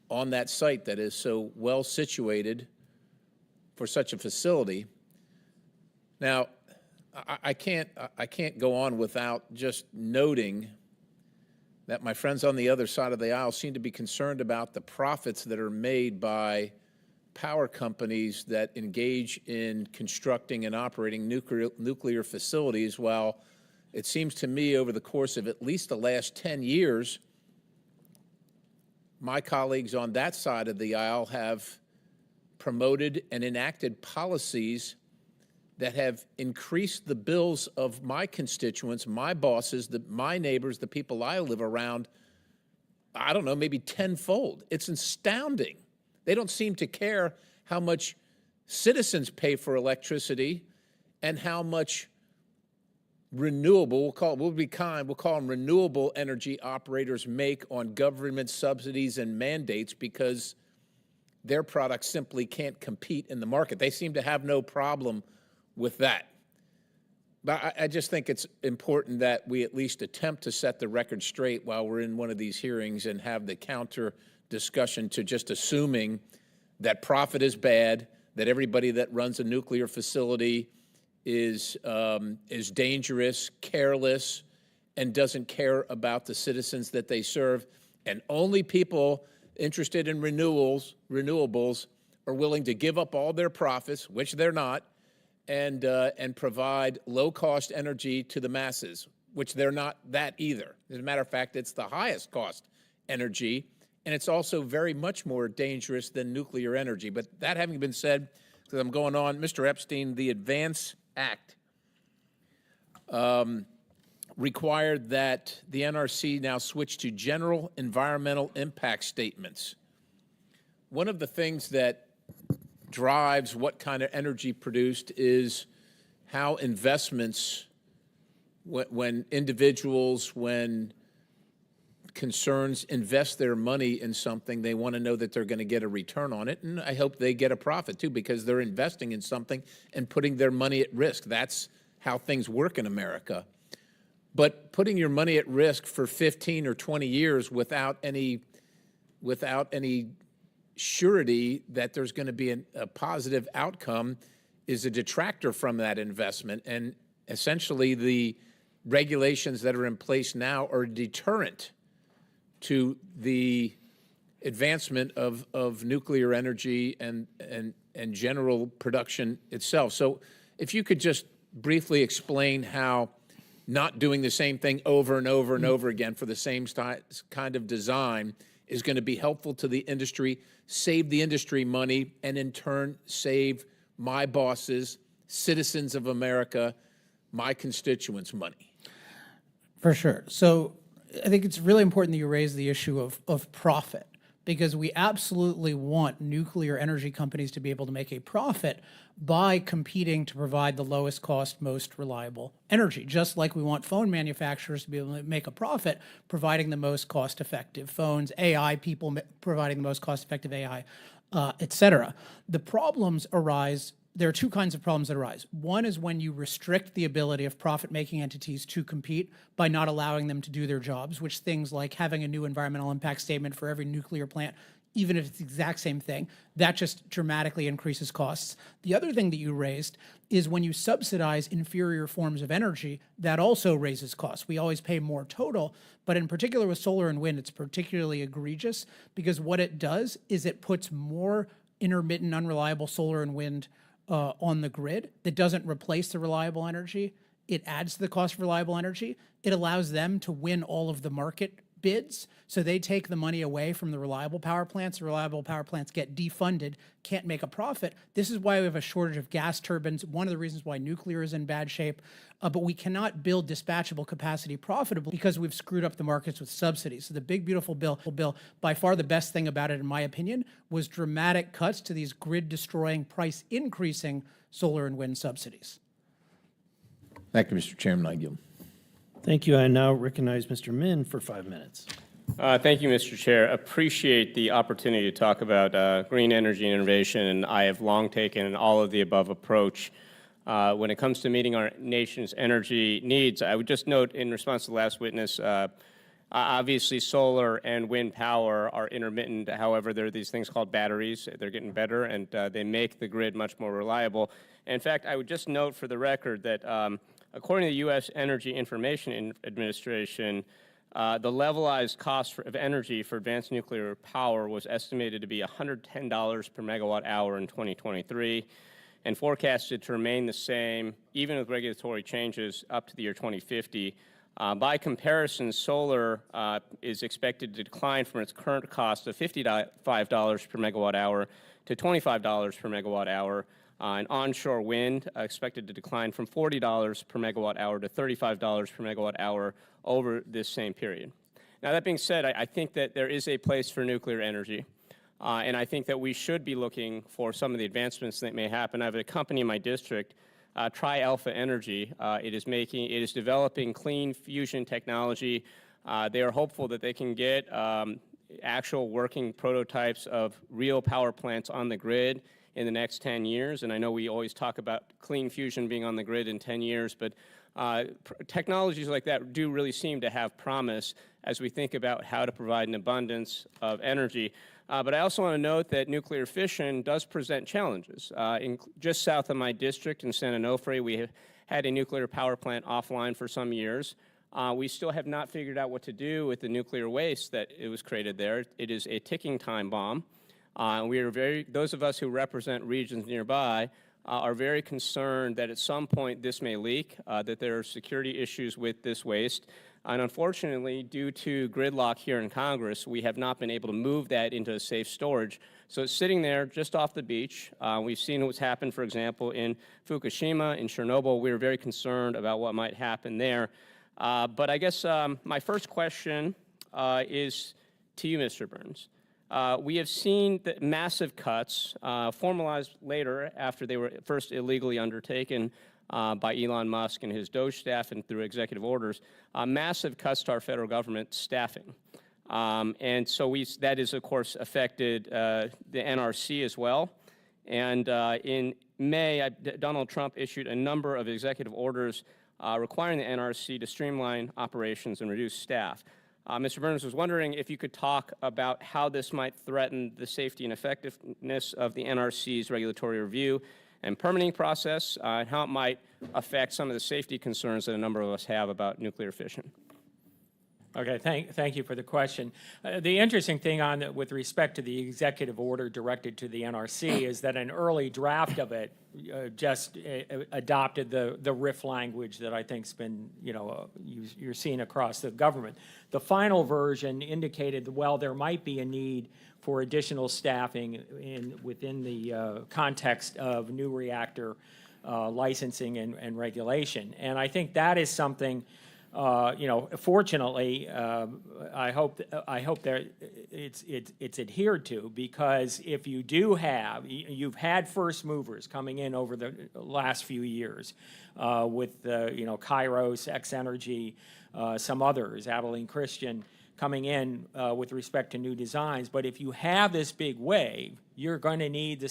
on that site that is so well situated for such a facility. Now, I can't go on without just noting that my friends on the other side of the aisle seem to be concerned about the profits that are made by power companies that engage in constructing and operating nuclear facilities, while it seems to me over the course of at least the last 10 years, my colleagues on that side of the aisle have promoted and enacted policies that have increased the bills of my constituents, my bosses, my neighbors, the people I live around, I don't know, maybe tenfold. It's astounding. They don't seem to care how much citizens pay for electricity and how much renewable, we'll call them renewable energy operators make on government subsidies and mandates, because their products simply can't compete in the market. They seem to have no problem with that. But I just think it's important that we at least attempt to set the record straight while we're in one of these hearings and have the counter discussion to just assuming that profit is bad, that everybody that runs a nuclear facility is dangerous, careless, and doesn't care about the citizens that they serve. And only people interested in renewables are willing to give up all their profits, which they're not, and provide low-cost energy to the masses, which they're not that either. As a matter of fact, it's the highest cost energy, and it's also very much more dangerous than nuclear energy. But that having been said, because I'm going on, Mr. Epstein, the Advance Act required that the NRC now switch to general environmental impact statements. One of the things that drives what kind of energy produced is how investments, when individuals, when concerns invest their money in something, they want to know that they're going to get a return on it. And I hope they get a profit too, because they're investing in something and putting their money at risk. That's how things work in America. But putting your money at risk for 15 or 20 years without any surety that there's going to be a positive outcome is a detractor from that investment. And essentially, the regulations that are in place now are a deterrent to the advancement of nuclear energy and general production itself. So if you could just briefly explain how not doing the same thing over and over and over again for the same kind of design is going to be helpful to the industry, save the industry money, and in turn save my bosses, citizens of America, my constituents money. For sure. So I think it's really important that you raise the issue of profit, because we absolutely want nuclear energy companies to be able to make a profit by competing to provide the lowest cost, most reliable energy, just like we want phone manufacturers to be able to make a profit providing the most cost-effective phones, AI people providing the most cost-effective AI, et cetera. The problems arise. There are two kinds of problems that arise. One is when you restrict the ability of profit-making entities to compete by not allowing them to do their jobs, which things like having a new environmental impact statement for every nuclear plant, even if it's the exact same thing, that just dramatically increases costs. The other thing that you raised is when you subsidize inferior forms of energy, that also raises costs. We always pay more total, but in particular with solar and wind, it's particularly egregious, because what it does is it puts more intermittent, unreliable solar and wind on the grid that doesn't replace the reliable energy. It adds to the cost of reliable energy. It allows them to win all of the market bids, so they take the money away from the reliable power plants. The reliable power plants get defunded, can't make a profit. This is why we have a shortage of gas turbines, one of the reasons why nuclear is in bad shape. But we cannot build dispatchable capacity profitably because we've screwed up the markets with subsidies. So the big, beautiful bill, by far the best thing about it, in my opinion, was dramatic cuts to these grid-destroying, price-increasing solar and wind subsidies. Thank you, Mr. Chairman. I yield. Thank you. I now recognize Mr. Min for 5 minutes. Thank you, Mr. Chair. Appreciate the opportunity to talk about green energy and innovation, and I have long taken an all-of-the-above approach. When it comes to meeting our nation's energy needs, I would just note in response to the last witness, obviously solar and wind power are intermittent. However, there are these things called batteries. They're getting better, and they make the grid much more reliable. In fact, I would just note for the record that according to the U.S. Energy Information Administration, the levelized cost of energy for advanced nuclear power was estimated to be $110 per megawatt hour in 2023 and forecasted to remain the same, even with regulatory changes, up to the year 2050. By comparison, solar is expected to decline from its current cost of $55 per megawatt hour to $25 per megawatt hour, and onshore wind expected to decline from $40 per megawatt hour to $35 per megawatt hour over this same period. Now, that being said, I think that there is a place for nuclear energy, and I think that we should be looking for some of the advancements that may happen. I have a company in my district, Tri-Alpha Energy. It is developing clean fusion technology. They are hopeful that they can get actual working prototypes of real power plants on the grid in the next 10 years. And I know we always talk about clean fusion being on the grid in 10 years, but technologies like that do really seem to have promise as we think about how to provide an abundance of energy. But I also want to note that nuclear fission does present challenges. Just south of my district in San Onofre, we have had a nuclear power plant offline for some years. We still have not figured out what to do with the nuclear waste that it was created there. It is a ticking time bomb. Those of us who represent regions nearby are very concerned that at some point this may leak, that there are security issues with this waste. And unfortunately, due to gridlock here in Congress, we have not been able to move that into a safe storage. So it's sitting there just off the beach. We've seen what's happened, for example, in Fukushima, in Chernobyl. We were very concerned about what might happen there. But I guess my first question is to you, Mr. Burns. We have seen the massive cuts, formalized later after they were first illegally undertaken by Elon Musk and his Doge staff and through executive orders, massive cuts to our federal government staffing. And so that has, of course, affected the NRC as well. And in May, Donald Trump issued a number of executive orders requiring the NRC to streamline operations and reduce staff. Mr. Burns was wondering if you could talk about how this might threaten the safety and effectiveness of the NRC's regulatory review and permitting process, and how it might affect some of the safety concerns that a number of us have about nuclear fission. Okay, thank you for the question. The interesting thing with respect to the executive order directed to the NRC is that an early draft of it just adopted the RIF language that I think's been, you're seeing across the government. The final version indicated, well, there might be a need for additional staffing within the context of new reactor licensing and regulation. And I think that is something, fortunately, I hope that it's adhered to, because if you do you've had first movers coming in over the last few years with Kairos, X Energy, some others, Abilene Christian, coming in with respect to new designs. But if you have this big wave, you're going to need the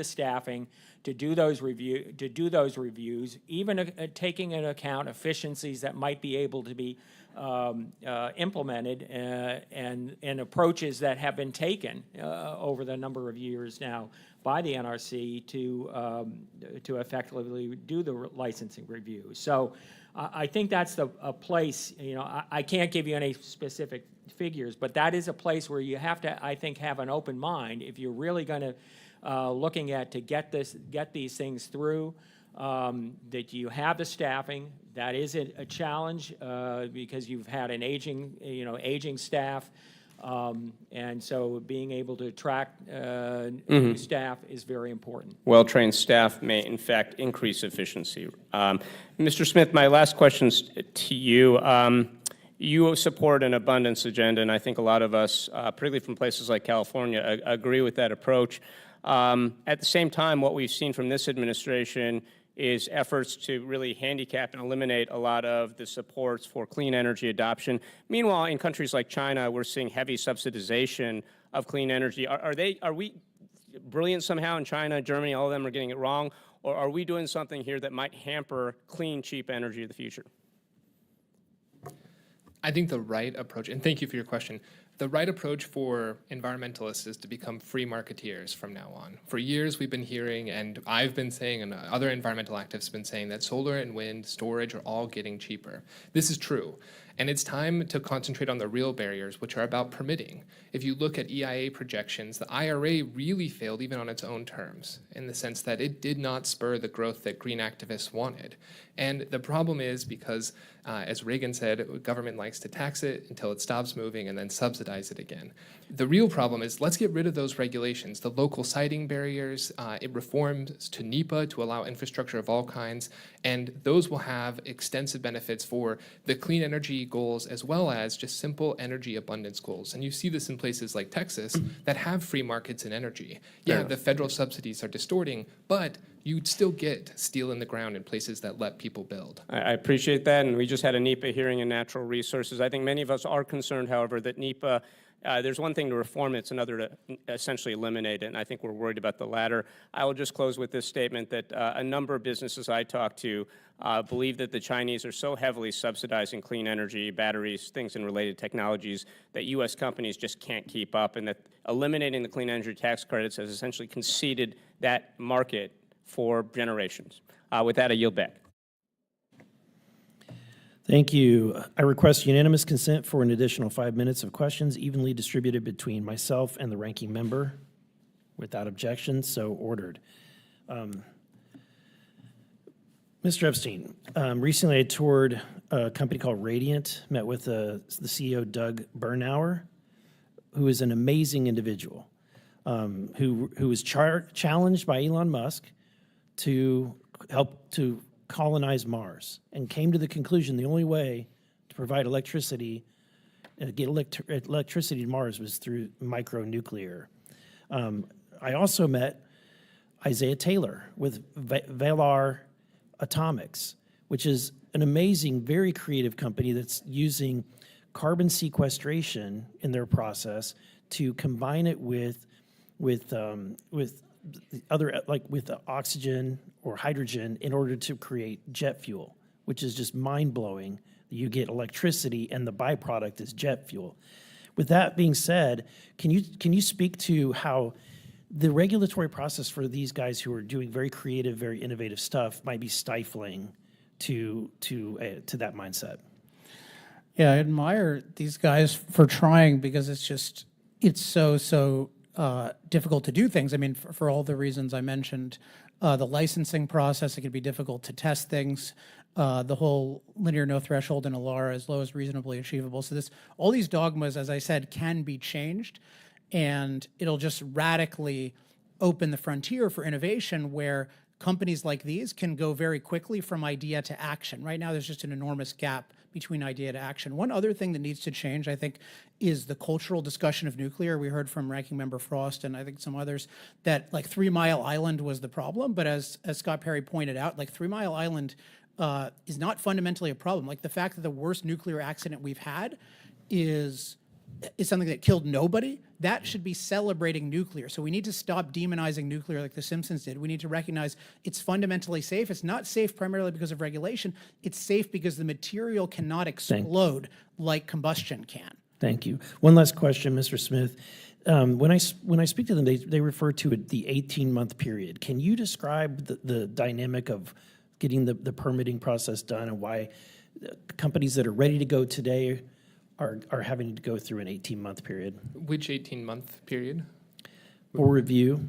staffing to do those reviews, even taking into account efficiencies that might be able to be implemented and approaches that have been taken over the number of years now by the NRC to effectively do the licensing review. So I think that's a place, I can't give you any specific figures, but that is a place where you have to, I think, have an open mind if you're really going to looking at to get these things through, that you have the staffing. That is a challenge because you've had an aging staff. And so being able to attract new staff is very important. Well-trained staff may, in fact, increase efficiency. Mr. Smith, my last question is to you. You support an abundance agenda, and I think a lot of us, particularly from places like California, agree with that approach. At the same time, what we've seen from this administration is efforts to really handicap and eliminate a lot of the supports for clean energy adoption. Meanwhile, in countries like China, we're seeing heavy subsidization of clean energy. Are we brilliant somehow in China, Germany, all of them are getting it wrong? Or are we doing something here that might hamper clean, cheap energy of the future? I think the right approach, and thank you for your question, the right approach for environmentalists is to become free marketeers from now on. For years, we've been hearing, and I've been saying, and other environmental activists have been saying, that solar and wind storage are all getting cheaper. This is true. And it's time to concentrate on the real barriers, which are about permitting. If you look at EIA projections, the IRA really failed even on its own terms, in the sense that it did not spur the growth that green activists wanted. And the problem is because, as Reagan said, government likes to tax it until it stops moving and then subsidize it again. The real problem is, let's get rid of those regulations, the local siting barriers, it reforms to NEPA to allow infrastructure of all kinds, and those will have extensive benefits for the clean energy goals as well as just simple energy abundance goals. And you see this in places like Texas that have free markets in energy. Yeah, the federal subsidies are distorting, but you'd still get steel in the ground in places that let people build. I appreciate that, and we just had a NEPA hearing in natural resources. I think many of us are concerned, however, that NEPA, there's one thing to reform it, it's another to essentially eliminate it, and I think we're worried about the latter. I will just close with this statement that a number of businesses I talk to believe that the Chinese are so heavily subsidizing clean energy, batteries, things and related technologies that U.S. companies just can't keep up, and that eliminating the clean energy tax credits has essentially conceded that market for generations. With that, I yield back. Thank you. I request unanimous consent for an additional 5 minutes of questions evenly distributed between myself and the ranking member. Without objection, so ordered. Mr. Epstein, recently I toured a company called Radiant, met with the CEO, Doug Bernauer, who is an amazing individual, who was challenged by Elon Musk to help to colonize Mars, and came to the conclusion the only way to provide electricity, get electricity to Mars was through micronuclear. I also met Isaiah Taylor with Valar Atomics, which is an amazing, very creative company that's using carbon sequestration in their process to combine it with other, like with oxygen or hydrogen, in order to create jet fuel, which is just mind-blowing. You get electricity and the byproduct is jet fuel. With that being said, can you speak to how the regulatory process for these guys who are doing very creative, very innovative stuff might be stifling to that mindset? Yeah, I admire these guys for trying, because it's so difficult to do things. I mean, for all the reasons I mentioned, the licensing process, it can be difficult to test things. The whole linear no threshold in ALARA as low as reasonably achievable. So all these dogmas, as I said, can be changed, and it'll just radically open the frontier for innovation where companies like these can go very quickly from idea to action. Right now, there's just an enormous gap between idea to action. One other thing that needs to change, I think, is the cultural discussion of nuclear. We heard from Ranking Member Frost and I think some others that like 3 Mile Island was the problem, but as Scott Perry pointed out, like 3 Mile Island is not fundamentally a problem. Like the fact that the worst nuclear accident we've had is something that killed nobody, that should be celebrating nuclear. So we need to stop demonizing nuclear like The Simpsons did. We need to recognize it's fundamentally safe. It's not safe primarily because of regulation. It's safe because the material cannot explode like combustion can. Thank you. One last question, Mr. Smith. When I speak to them, they refer to it, the 18-month period. Can you describe the dynamic of getting the permitting process done, and why companies that are ready to go today are having to go through an 18-month period? Which 18-month period? Or review?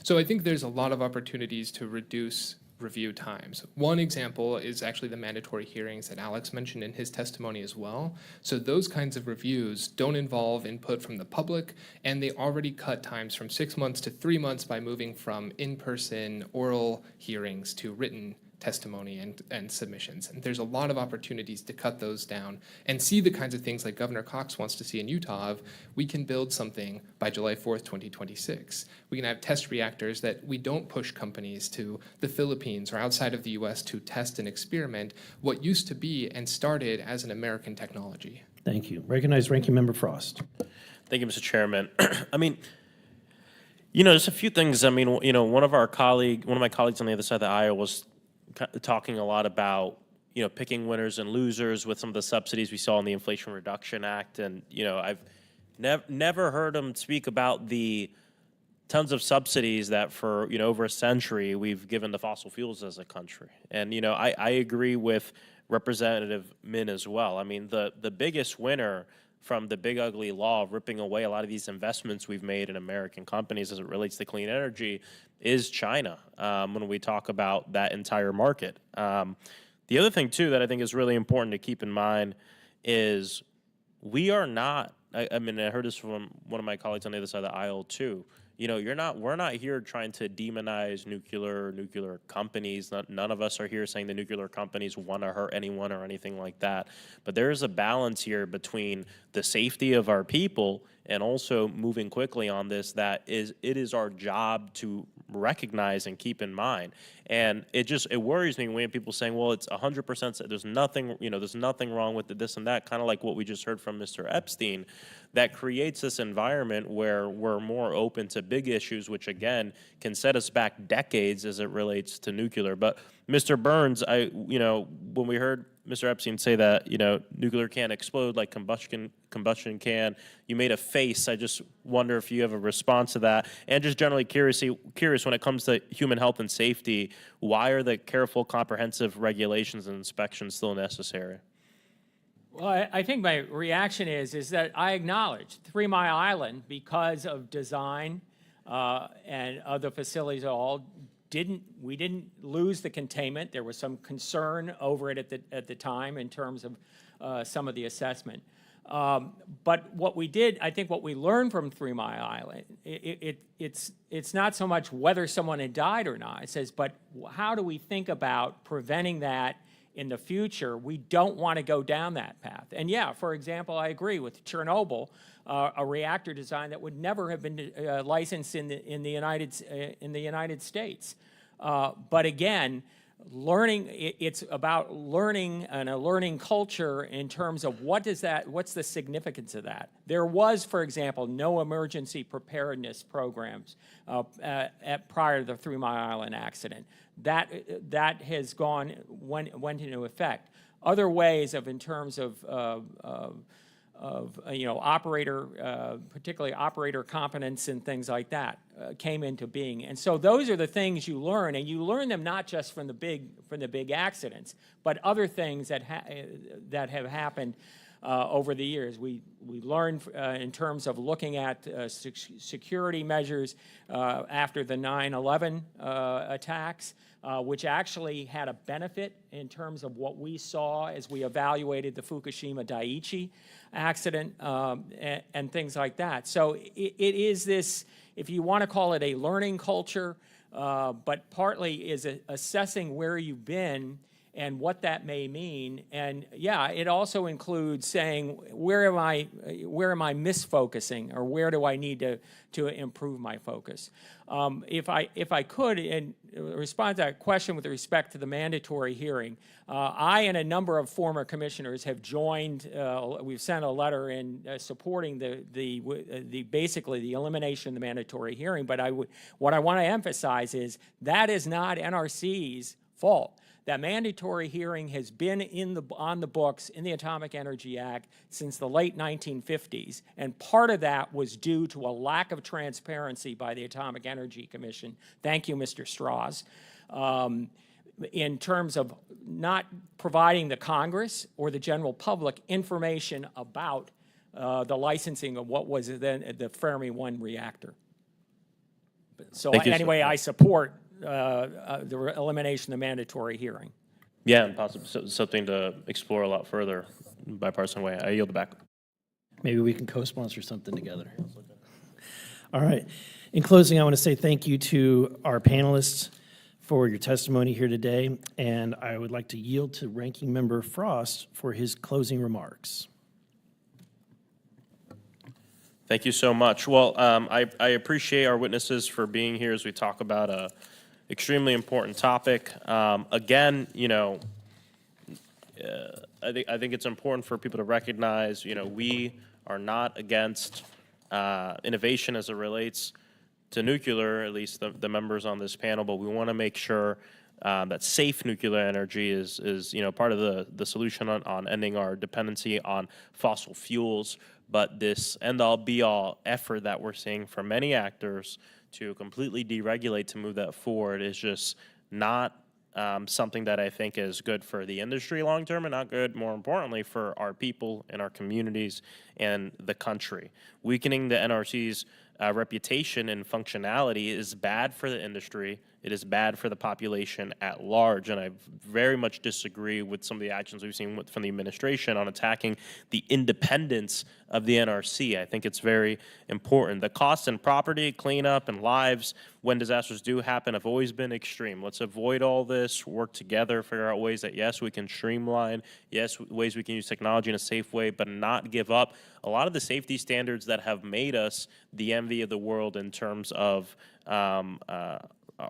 So I think there's a lot of opportunities to reduce review times. One example is actually the mandatory hearings that Alex mentioned in his testimony as well. So those kinds of reviews don't involve input from the public, and they already cut times from 6 months to 3 months by moving from in-person oral hearings to written testimony and submissions. And there's a lot of opportunities to cut those down and see the kinds of things like Governor Cox wants to see in Utah of, we can build something by July 4th, 2026. We can have test reactors that we don't push companies to the Philippines or outside of the US to test and experiment what used to be and started as an American technology. Thank you. Recognize Ranking Member Frost. Thank you, Mr. Chairman. I mean, there's a few things. I mean, one of my colleagues on the other side of the aisle was talking a lot about, picking winners and losers with some of the subsidies we saw in the Inflation Reduction Act. And, I've never heard him speak about the tons of subsidies that for, over a century we've given to fossil fuels as a country. And, I agree with Representative Min as well. I mean, the biggest winner from the big ugly law ripping away a lot of these investments we've made in American companies as it relates to clean energy is China, when we talk about that entire market. The other thing, too, that I think is really important to keep in mind is we are not, I mean, I heard this from one of my colleagues on the other side of the aisle, too. We're not here trying to demonize nuclear companies. None of us are here saying the nuclear companies want to hurt anyone or anything like that. But there is a balance here between the safety of our people and also moving quickly on this. It is our job to recognize and keep in mind. And it worries me when people saying, well, it's 100%, there's nothing wrong with this and that, kind of like what we just heard from Mr. Epstein, that creates this environment where we're more open to big issues, which again can set us back decades as it relates to nuclear. But Mr. Burns, when we heard Mr. Epstein say that, nuclear can't explode like combustion can, you made a face. I just wonder if you have a response to that. And just generally curious when it comes to human health and safety, why are the careful, comprehensive regulations and inspections still necessary? Well, I think my reaction is that I acknowledge 3 Mile Island, because of design and other facilities we didn't lose the containment. There was some concern over it at the time in terms of some of the assessment. But what we did, I think what we learned from 3 Mile Island, it's not so much whether someone had died or not. It says, but how do we think about preventing that in the future? We don't want to go down that path. And yeah, for example, I agree with Chernobyl, a reactor design that would never have been licensed in the United States. But again, it's about learning and a learning culture in terms of what's the significance of that. There was, for example, no emergency preparedness programs prior to the 3 Mile Island accident. That has went into effect. Other ways in terms of operator, particularly operator competence and things like that, came into being. And so those are the things you learn, and you learn them not just from the big accidents, but other things that have happened over the years. We learned in terms of looking at security measures after the 9/11 attacks, which actually had a benefit in terms of what we saw as we evaluated the Fukushima Daiichi accident and things like that. So it is this, if you want to call it a learning culture, but partly is assessing where you've been and what that may mean. And yeah, it also includes saying, where am I misfocusing, or where do I need to improve my focus? If I could, and respond to that question with respect to the mandatory hearing, I and a number of former commissioners have joined, we've sent a letter in supporting basically the elimination of the mandatory hearing. But what I want to emphasize is that is not NRC's fault. That mandatory hearing has been on the books in the Atomic Energy Act since the late 1950s, and part of that was due to a lack of transparency by the Atomic Energy Commission. Thank you, Mr. Strauss. In terms of not providing the Congress or the general public information about the licensing of what was then the Fermi 1 reactor. So anyway, I support the elimination of the mandatory hearing. Yeah, and possibly something to explore a lot further in a bipartisan way. I yield it back. Maybe we can co-sponsor something together. All right. In closing, I want to say thank you to our panelists for your testimony here today, and I would like to yield to Ranking Member Frost for his closing remarks. Thank you so much. Well, I appreciate our witnesses for being here as we talk about a extremely important topic. Again, I think it's important for people to recognize, we are not against innovation as it relates to nuclear, at least the members on this panel, but we want to make sure that safe nuclear energy is part of the solution on ending our dependency on fossil fuels. But this end-all be-all effort that we're seeing from many actors to completely deregulate to move that forward is just not something that I think is good for the industry long term, and not good, more importantly, for our people and our communities and the country. Weakening the NRC's reputation and functionality is bad for the industry. It is bad for the population at large, and I very much disagree with some of the actions we've seen from the administration on attacking the independence of the NRC. I think it's very important. The cost and property, cleanup, and lives when disasters do happen have always been extreme. Let's avoid all this, work together, figure out ways that, yes, we can streamline, yes, ways we can use technology in a safe way, but not give up a lot of the safety standards that have made us the envy of the world in terms of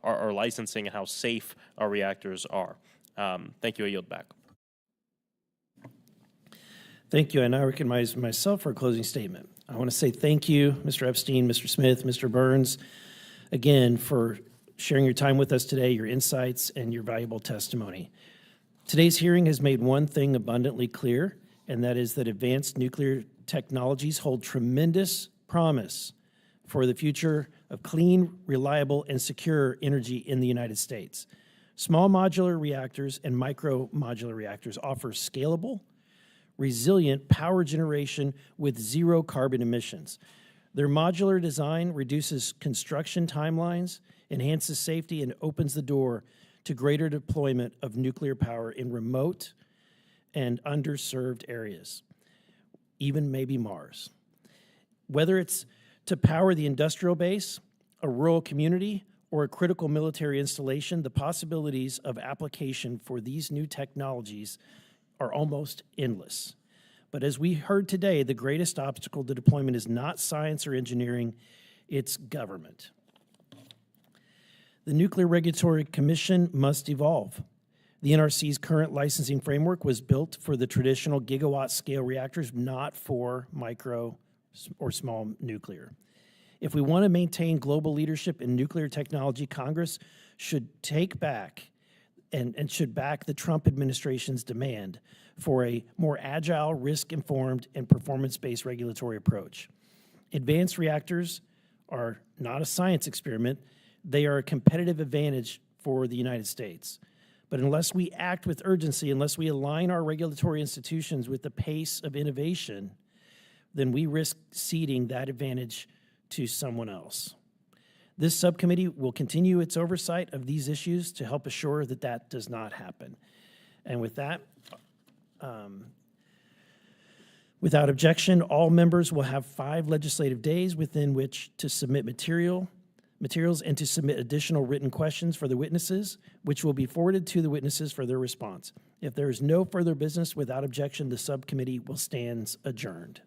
our licensing and how safe our reactors are. Thank you. I yield back. Thank you. I now recognize myself for a closing statement. I want to say thank you, Mr. Epstein, Mr. Smith, Mr. Burns, again, for sharing your time with us today, your insights, and your valuable testimony. Today's hearing has made one thing abundantly clear, and that is that advanced nuclear technologies hold tremendous promise for the future of clean, reliable, and secure energy in the United States. Small modular reactors and micro modular reactors offer scalable, resilient power generation with zero carbon emissions. Their modular design reduces construction timelines, enhances safety, and opens the door to greater deployment of nuclear power in remote and underserved areas, even maybe Mars. Whether it's to power the industrial base, a rural community, or a critical military installation, the possibilities of application for these new technologies are almost endless. But as we heard today, the greatest obstacle to deployment is not science or engineering, it's government. The Nuclear Regulatory Commission must evolve. The NRC's current licensing framework was built for the traditional gigawatt-scale reactors, not for micro or small nuclear. If we want to maintain global leadership in nuclear technology, Congress should take back and should back the Trump administration's demand for a more agile, risk-informed, and performance-based regulatory approach. Advanced reactors are not a science experiment. They are a competitive advantage for the United States. But unless we act with urgency, unless we align our regulatory institutions with the pace of innovation, then we risk ceding that advantage to someone else. This subcommittee will continue its oversight of these issues to help assure that that does not happen. And with that, without objection, all members will have 5 legislative days within which to submit materials and to submit additional written questions for the witnesses, which will be forwarded to the witnesses for their response. If there is no further business without objection, the subcommittee will stand adjourned.